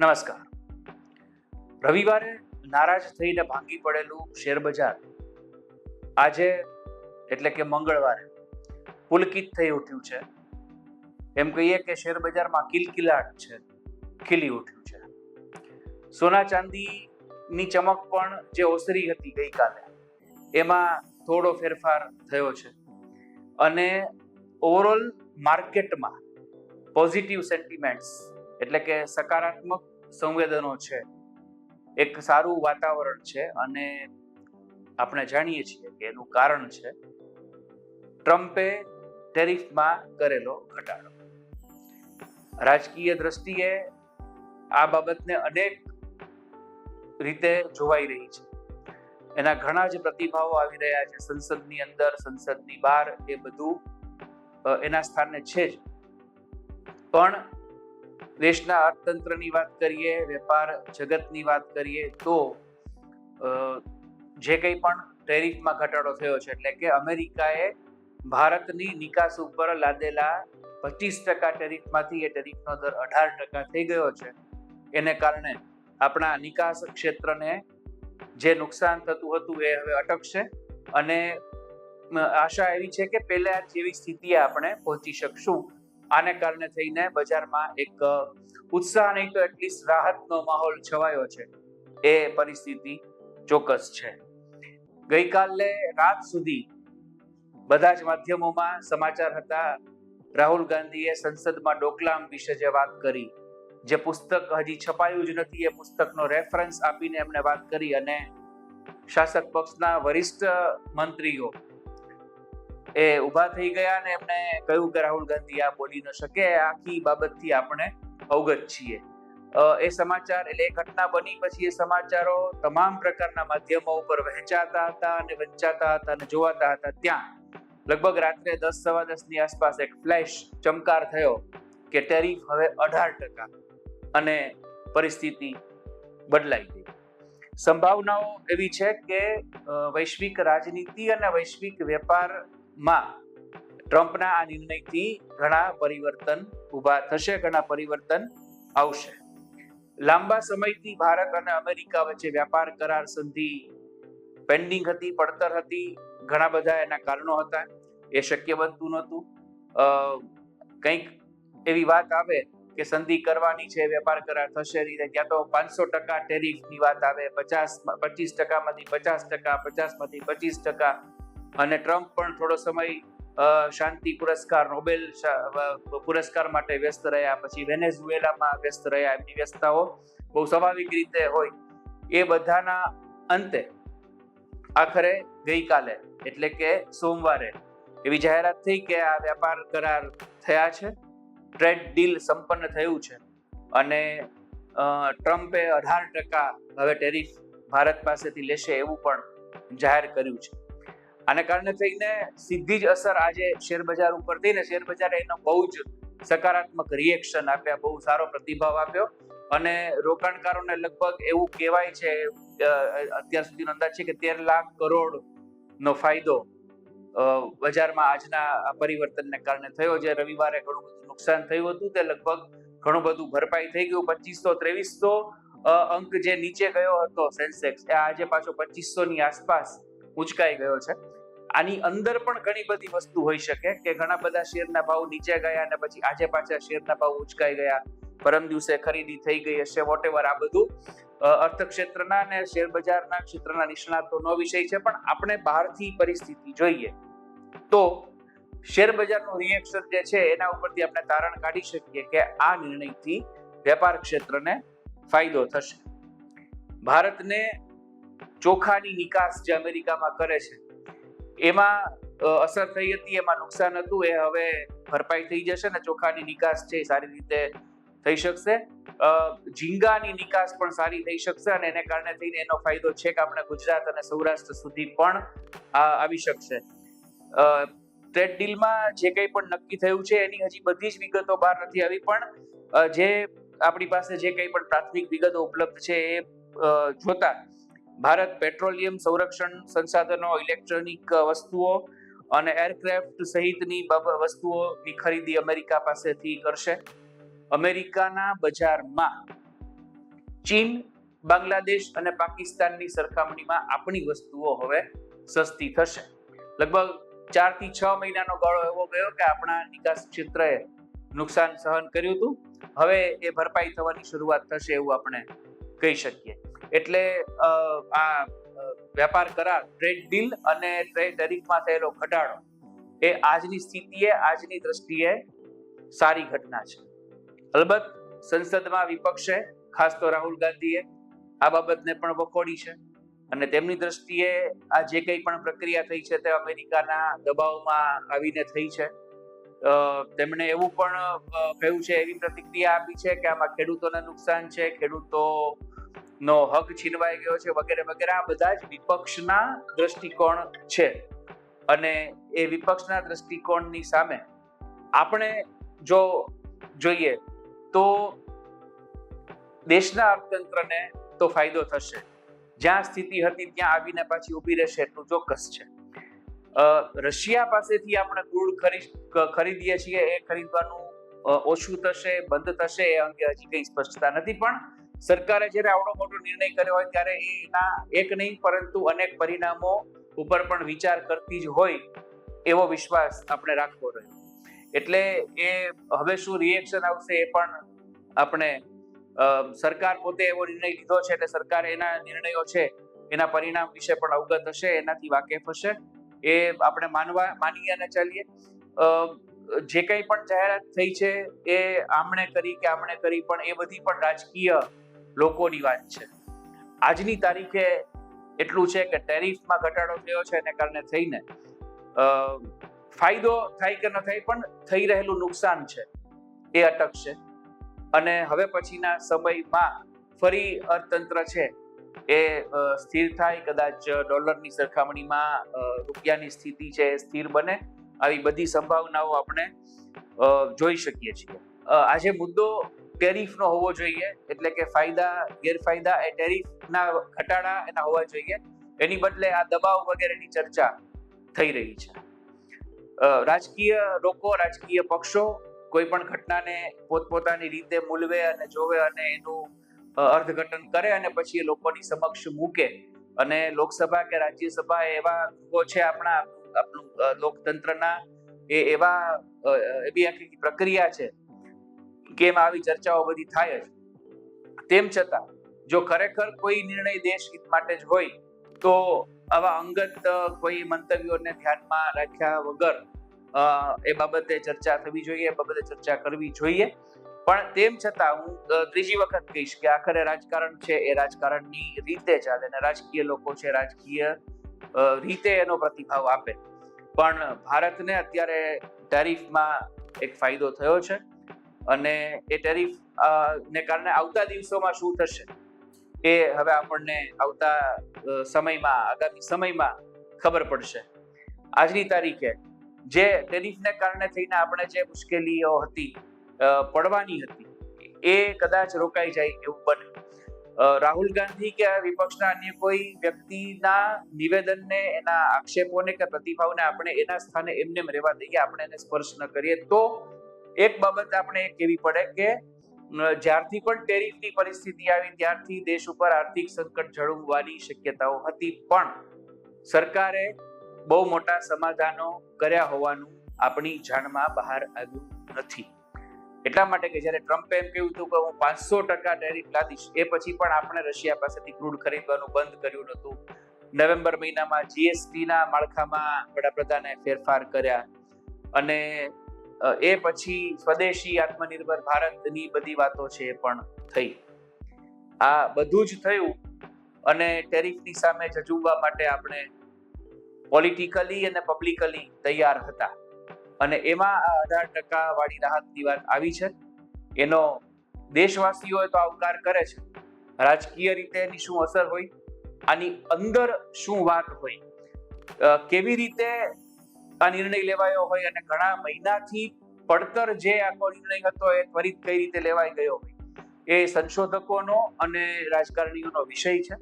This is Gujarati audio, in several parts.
નમસ્કાર. રવિવારે નારાજ થઈને ભાંગી પડેલું શેર બજાર આજે એટલે કે મંગળવારે પુલકિત થઈ ઉઠ્યું છે. એમ કહીએ કે શેર બજારમાં કિલકિલાટ છે, ખીલી ઉઠ્યું છે. સોના ચાંદીની ચમક પણ જે ઓસરી હતી ગઈકાલે એમાં થોડો ફેરફાર થયો છે અને ઓવરઓલ માર્કેટમાં પોઝિટિવ સેન્ટિમેન્ટ્સ એટલે કે સકારાત્મક સંવેદનો છે, એક સારું વાતાવરણ છે અને આપણે જાણીએ છીએ કે એનું કારણ છે ટ્રમ્પે ટેરિફમાં કરેલો ઘટાડો. રાજકીય દ્રષ્ટિએ આ બાબતને અનેક રીતે જોવાઈ રહી છે. એના ઘણા જ પ્રતિભાવો આવી રહ્યા છે, સંસદની અંદર, સંસદની બહાર, એ બધું એના સ્થાને છે જ. પણ દેશના અર્થતંત્રની વાત કરીએ, વેપાર જગતની વાત કરીએ તો જે કંઈ પણ ટેરિફમાં ઘટાડો થયો છે, એટલે કે અમેરિકાએ ભારતની નિકાસ ઉપર લાદેલા 25% ટેરિફમાંથી એ ટેરિફનો દર 18% થઈ ગયો છે. એને કારણે આપણા નિકાસ ક્ષેત્રને જે નુકસાન થતું હતું એ હવે અટકશે અને આશા એવી છે કે પહેલા જેવી સ્થિતિએ આપણે પહોંચી શકશું. આને કારણે થઈને બજારમાં એક ઉત્સાહ નહીં તો એટલીસ્ટ રાહતનો માહોલ છવાયો છે. એ પરિસ્થિતિ ચોક્કસ છે. ગઈકાલે રાત સુધી બધા જ માધ્યમોમાં સમાચાર હતા. રાહુલ ગાંધીએ સંસદમાં ડોકલામ વિશે જે વાત કરી, જે પુસ્તક હજી છપાયું જ નથી એ પુસ્તકનો રેફરન્સ આપીને એમણે વાત કરી અને શાસક પક્ષના વરિષ્ઠ મંત્રીઓ એ ઊભા થઈ ગયા અને એમને કહ્યું કે રાહુલ ગાંધી આ બોલી ન શકે, આખી બાબતથી આપણે અવગત છીએ. એ સમાચાર એટલે એ ઘટના બની પછી એ સમાચારો તમામ પ્રકારના માધ્યમો ઉપર વહેંચાતા હતા અને વંચાતા હતા અને જોવાતા હતા. ત્યાં લગભગ રાત્રે 10-10:15 ની આસપાસ એક ફ્લેશ ચમકાર થયો કે ટેરિફ હવે 18% અને પરિસ્થિતિ બદલાઈ ગઈ. સંભાવનાઓ એવી છે કે વૈશ્વિક રાજનીતિ અને વૈશ્વિક વેપારમાં ટ્રમ્પના આ નિર્ણયથી ઘણા પરિવર્તન ઊભા થશે, ઘણા પરિવર્તન આવશે. લાંબા સમયથી ભારત અને અમેરિકા વચ્ચે વ્યાપાર કરાર સંધિ પેન્ડિંગ હતી, પડતર હતી. ઘણા બધા એના કારણો હતા, એ શક્ય બનતું નહોતું. કંઈક એવી વાત આવે કે સંધિ કરવાની છે, વેપાર કરાર થશે નહીં, ત્યાં તો 500% ટેરિફની વાત આવે, 25%માંથી 50%, 50%માંથી 25%. અને ટ્રમ્પ પણ થોડો સમય શાંતિ પુરસ્કાર, નોબેલ પુરસ્કાર માટે વ્યસ્ત રહ્યા, પછી વેનેઝુએલામાં વ્યસ્ત રહ્યા. એમની વ્યસ્તતાઓ બહુ સ્વાભાવિક રીતે હોય. એ બધાના અંતે આખરે ગઈકાલે એટલે કે સોમવારે એવી જાહેરાત થઈ કે આ વેપાર કરાર થયા છે, ટ્રેડ ડીલ સંપન્ન થયું છે અને ટ્રમ્પે 18% હવે ટેરિફ ભારત પાસેથી લેશે એવું પણ જાહેર કર્યું છે. આને કારણે થઈને સીધી જ અસર આજે શેર બજાર ઉપર થઈ ને શેર બજારે એનો બહુ જ સકારાત્મક રિએક્શન આપ્યા, બહુ સારો પ્રતિભાવ આપ્યો અને રોકાણકારોને લગભગ એવું કહેવાય છે, અત્યાર સુધીનો અંદાજ છે કે 13 લાખ કરોડનો ફાયદો બજારમાં આજના પરિવર્તનને કારણે થયો. જે રવિવારે ઘણું બધું નુકસાન થયું હતું તે લગભગ ઘણું બધું ભરપાઈ થઈ ગયું. 2500-2300 અંક જે નીચે ગયો હતો સેન્સેક્સ, એ આજે પાછો 2500ની આસપાસ ઉંચકાઈ ગયો છે. આની અંદર પણ ઘણી બધી વસ્તુ હોઈ શકે કે ઘણા બધા શેરના ભાવ નીચે ગયા અને પછી આજે પાછા શેરના ભાવ ઉંચકાઈ ગયા, પરમ દિવસે ખરીદી થઈ ગઈ હશે, વોટેવર. આ બધું અર્થક્ષેત્રના અને શેર બજારના ક્ષેત્રના નિષ્ણાતોનો વિષય છે. પણ આપણે બહારથી પરિસ્થિતિ જોઈએ તો શેર બજારનું રિએક્શન જે છે એના ઉપરથી આપણે તારણ કાઢી શકીએ કે આ નિર્ણયથી વેપાર ક્ષેત્રને ફાયદો થશે. ભારતને ચોખાની નિકાસ જે અમેરિકામાં કરે છે એમાં અસર થઈ હતી, એમાં નુકસાન હતું, એ હવે ભરપાઈ થઈ જશે ને ચોખાની નિકાસ છે એ સારી રીતે થઈ શકશે. ઝીંગાની નિકાસ પણ સારી થઈ શકશે અને એને કારણે થઈને એનો ફાયદો છે કે આપણે ગુજરાત અને સૌરાષ્ટ્ર સુધી પણ આવી શકશે. ટ્રેડ ડીલમાં જે કંઈ પણ નક્કી થયું છે એની હજી બધી જ વિગતો બહાર નથી આવી, પણ જે આપણી પાસે જે કંઈ પણ પ્રાથમિક વિગતો ઉપલબ્ધ છે એ જોતા ભારત પેટ્રોલિયમ, સંરક્ષણ સંસાધનો, ઇલેક્ટ્રોનિક વસ્તુઓ અને એરક્રાફ્ટ સહિતની વસ્તુઓની ખરીદી અમેરિકા પાસેથી કરશે. અમેરિકાના બજારમાં ચીન, બાંગ્લાદેશ અને પાકિસ્તાનની સરખામણીમાં આપણી વસ્તુઓ હવે સસ્તી થશે. લગભગ 4 થી 6 મહિનાનો ગાળો એવો ગયો કે આપણા નિકાસ ક્ષેત્રએ નુકસાન સહન કર્યું હતું. હવે એ ભરપાઈ થવાની શરૂઆત થશે એવું આપણે કહી શકીએ. એટલે આ વેપાર કરાર, ટ્રેડ ડીલ અને ટેરિફમાં થયેલો ઘટાડો એ આજની સ્થિતિએ, આજની દ્રષ્ટિએ સારી ઘટના છે. અલબત્ત સંસદમાં વિપક્ષે, ખાસ તો રાહુલ ગાંધીએ આ બાબતને પણ વખોડી છે અને તેમની દ્રષ્ટિએ આ જે કંઈ પણ પ્રક્રિયા થઈ છે તે અમેરિકાના દબાવમાં આવીને થઈ છે. તેમણે એવું પણ કહ્યું છે, એવી પ્રતિક્રિયા આપી છે કે આમાં ખેડૂતોને નુકસાન છે, ખેડૂતોનો હક છીનવાઈ ગયો છે, વગેરે વગેરે. આ બધા જ વિપક્ષના દ્રષ્ટિકોણ છે અને એ વિપક્ષના દ્રષ્ટિકોણની સામે આપણે જો જોઈએ તો દેશના અર્થતંત્રને તો ફાયદો થશે. જ્યાં સ્થિતિ હતી ત્યાં આવીને પાછી ઊભી રહેશે એટલું ચોક્કસ છે. રશિયા પાસેથી આપણે ક્રૂડ ખરીદીએ છીએ, એ ખરીદવાનું ઓછું થશે, બંધ થશે, એ અંગે હજી કંઈ સ્પષ્ટતા નથી. પણ સરકારે જ્યારે આવડો મોટો નિર્ણય કર્યો હોય ત્યારે એના એક નહીં પરંતુ અનેક પરિણામો ઉપર પણ વિચાર કરતી જ હોય એવો વિશ્વાસ આપણે રાખવો રહ્યો. એટલે એ હવે શું રિએક્શન આવશે એ પણ આપણે, સરકાર પોતે એવો નિર્ણય લીધો છે એટલે સરકાર એના નિર્ણયો છે એના પરિણામ વિશે પણ અવગત હશે, એનાથી વાકેફ હશે. એ આપણે માનીએ અને ચાલીએ. જે કંઈ પણ જાહેરાત થઈ છે એ આમણે કરી કે આમણે કરી, પણ એ બધી પણ રાજકીય લોકોની વાત છે. આજની તારીખે એટલું છે કે ટેરિફમાં ઘટાડો થયો છે એને કારણે થઈને ફાયદો થાય કે ન થાય, પણ થઈ રહેલું નુકસાન છે એ અટકશે અને હવે પછીના સમયમાં ફરી અર્થતંત્ર છે એ સ્થિર થાય. કદાચ ડોલરની સરખામણીમાં રૂપિયાની સ્થિતિ છે એ સ્થિર બને, આવી બધી સંભાવનાઓ આપણે જોઈ શકીએ છીએ. આજે મુદ્દો ટેરિફનો હોવો જોઈએ, એટલે કે ફાયદા ગેરફાયદા એ ટેરિફના ઘટાડા એના હોવા જોઈએ. એની બદલે આ દબાવ વગેરેની ચર્ચા થઈ રહી છે. રાજકીય લોકો, રાજકીય પક્ષો કોઈ પણ ઘટનાને પોતપોતાની રીતે મૂલવે અને જોવે અને એનું અર્થઘટન કરે અને પછી એ લોકોની સમક્ષ મૂકે. અને લોકસભા કે રાજ્યસભા એવા ગૃહો છે આપણું લોકતંત્રના, એવી આખી પ્રક્રિયા છે કે એમાં આવી ચર્ચાઓ બધી થાય જ. તેમ છતાં જો ખરેખર કોઈ નિર્ણય દેશ હિત માટે જ હોય તો આવા અંગત કોઈ મંતવ્યોને ધ્યાનમાં રાખ્યા વગર એ બાબતે ચર્ચા થવી જોઈએ, એ બાબતે ચર્ચા કરવી જોઈએ. પણ તેમ છતાં હું ત્રીજી વખત કહીશ કે આખરે રાજકારણ છે એ રાજકારણની રીતે ચાલે અને રાજકીય લોકો છે રાજકીય રીતે એનો પ્રતિભાવ આપે. પણ ભારતને અત્યારે ટેરિફમાં એક ફાયદો થયો છે અને એ ટેરિફ ને કારણે આવતા દિવસોમાં શું થશે એ હવે આપણને આવતા સમયમાં, આગામી સમયમાં ખબર પડશે. આજની તારીખે જે ટેરિફને કારણે થઈને આપણે જે મુશ્કેલીઓ હતી, પડવાની હતી, એ કદાચ રોકાઈ જાય એવું બને. રાહુલ ગાંધી કે વિપક્ષના અન્ય કોઈ વ્યક્તિના નિવેદનને, એના આક્ષેપોને કે પ્રતિભાવને આપણે એના સ્થાને એમને રહેવા દઈએ, આપણે એને સ્પર્શ ન કરીએ, તો એક બાબત આપણે એ કહેવી પડે કે જ્યારથી પણ ટેરિફની પરિસ્થિતિ આવી ત્યારથી દેશ ઉપર આર્થિક સંકટ ઝળકવાની શક્યતાઓ હતી, પણ સરકારે બહુ મોટા સમાધાનો કર્યા હોવાનું આપણી જાણમાં બહાર આવ્યું નથી. એટલા માટે કે જ્યારે ટ્રમ્પે એમ કહ્યું હતું કે હું 500% ટેરિફ લાદીશ, એ પછી પણ આપણે રશિયા પાસેથી ક્રૂડ ખરીદવાનું બંધ કર્યું નહોતું. નવેમ્બર મહિનામાં જીએસટીના માળખામાં વડાપ્રધાને ફેરફાર કર્યા અને એ પછી સ્વદેશી આત્મનિર્ભર ભારતની બધી વાતો છે એ પણ થઈ. આ બધું જ થયું અને ટેરિફની સામે ઝઝૂમવા માટે આપણે પોલિટિકલી અને પબ્લિકલી તૈયાર હતા અને એમાં 18% વાળી રાહતની વાત આવી છે. એનો દેશવાસીઓ તો આવકાર કરે છે. રાજકીય રીતે એની શું અસર હોય, આની અંદર શું વાત હોય, કેવી રીતે આ નિર્ણય લેવાયો હોય અને ઘણા મહિનાથી પડતર જે આખો નિર્ણય હતો એ ત્વરિત કઈ રીતે લેવાઈ ગયો હોય, એ સંશોધકોનો અને રાજકારણીઓનો વિષય છે.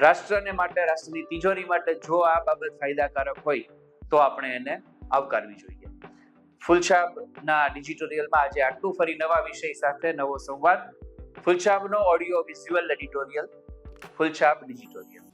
રાષ્ટ્રને માટે, રાષ્ટ્રની તિજોરી માટે જો આ બાબત ફાયદાકારક હોય તો આપણે એને આવકારવી જોઈએ. ફૂલછાપના ડિજિટોરિયલમાં આજે આટલું. ફરી નવા વિષય સાથે નવો સંવાદ. ફૂલછાપનો ઓડિયો વિઝ્યુઅલ એડિટોરિયલ, ફૂલછાપ ડિજિટોરિયલ.